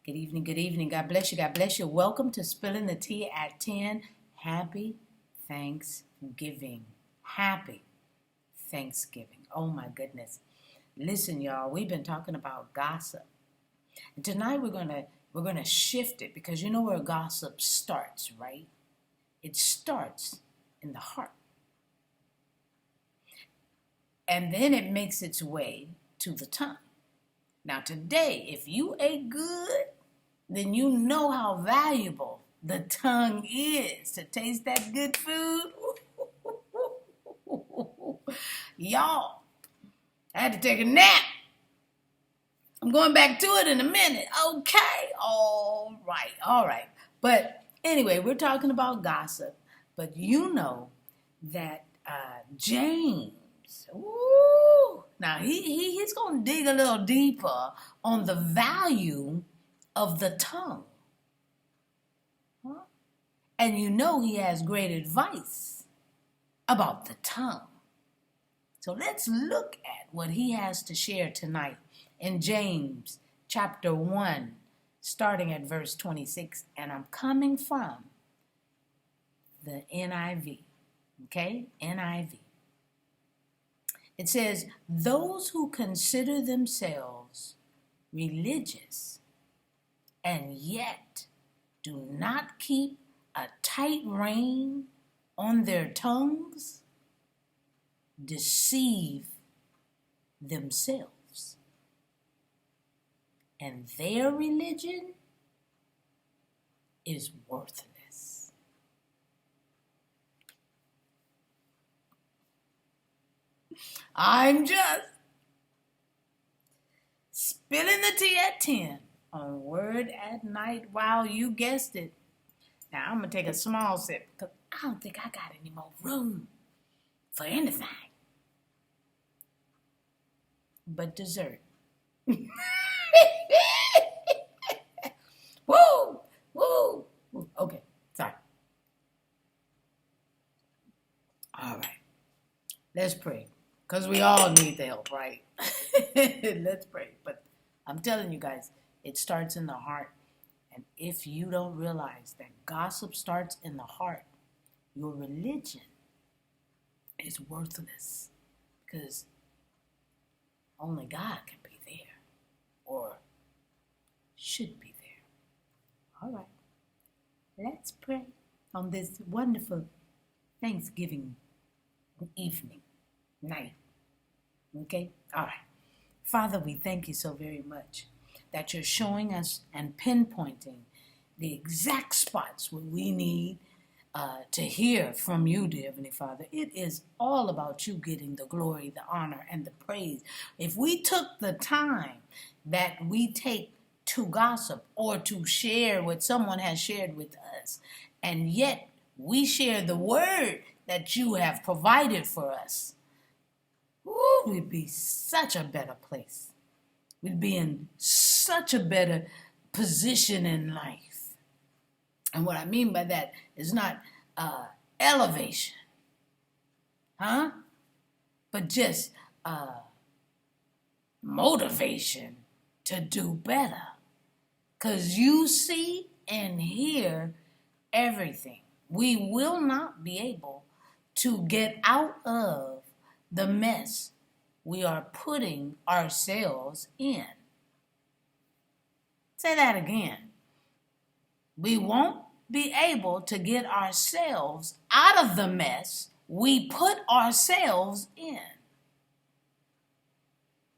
Good evening, good evening. God bless you, God bless you. Welcome to Spilling the Tea at 10. Happy Thanksgiving. Happy Thanksgiving. Oh my goodness. Listen, y'all, we've been talking about gossip. And tonight we're gonna shift it because you know where gossip starts, right? It starts in the heart. And then it makes its way to the tongue. Now today, if you ate good, then you know how valuable the tongue is to taste that good food. Y'all, I had to take a nap. I'm going back to it in a minute. Okay, all right. But anyway, we're talking about gossip. But you know that James, now he's going to dig a little deeper on the value of the tongue. Huh? And you know he has great advice about the tongue. So let's look at what he has to share tonight in James chapter 1, starting at verse 26. And I'm coming from the NIV. Okay? NIV. It says, those who consider themselves religious and yet do not keep a tight rein on their tongues deceive themselves. And their religion is worthless. I'm just spilling the tea at 10 on Word at Night. Wow, you guessed it. Now, I'm going to take a small sip because I don't think I got any more room for anything but dessert. Woo! Okay, sorry. All right. Let's pray. Because we all need the help, right? Let's pray. But I'm telling you guys, it starts in the heart. And if you don't realize that gossip starts in the heart, your religion is worthless. Because only God can be there. Or should be there. All right. Let's pray on this wonderful Thanksgiving evening. Night. Okay? All right. Father, we thank you so very much that you're showing us and pinpointing the exact spots where we need to hear from you, dear Heavenly Father. It is all about you getting the glory, the honor, and the praise. If we took the time that we take to gossip or to share what someone has shared with us, and yet we share the word that you have provided for us, we'd be such a better place. We'd be in such a better position in life. And what I mean by that is not elevation, but just motivation to do better. Because you see and hear everything. We will not be able to get out of the mess we are putting ourselves in. Say that again. We won't be able to get ourselves out of the mess we put ourselves in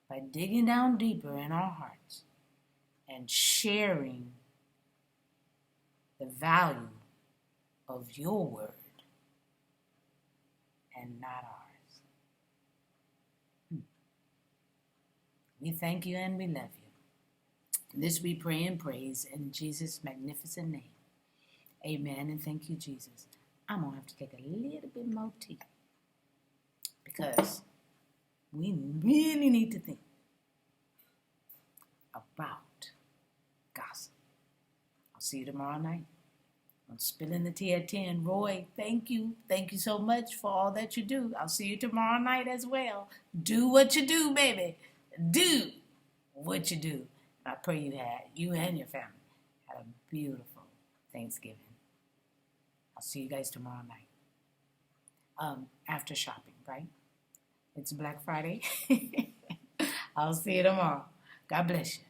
by digging down deeper in our hearts and sharing the value of your word and not ours. We thank you and we love you. This we pray and praise in Jesus' magnificent name. Amen and thank you, Jesus. I'm going to have to take a little bit more tea because we really need to think about gossip. I'll see you tomorrow night. I'm spilling the tea at 10. Roy, thank you. Thank you so much for all that you do. I'll see you tomorrow night as well. Do what you do, baby. Do what you do. I pray you and your family had a beautiful Thanksgiving. I'll see you guys tomorrow night. After shopping, right? It's Black Friday. I'll see you tomorrow. God bless you.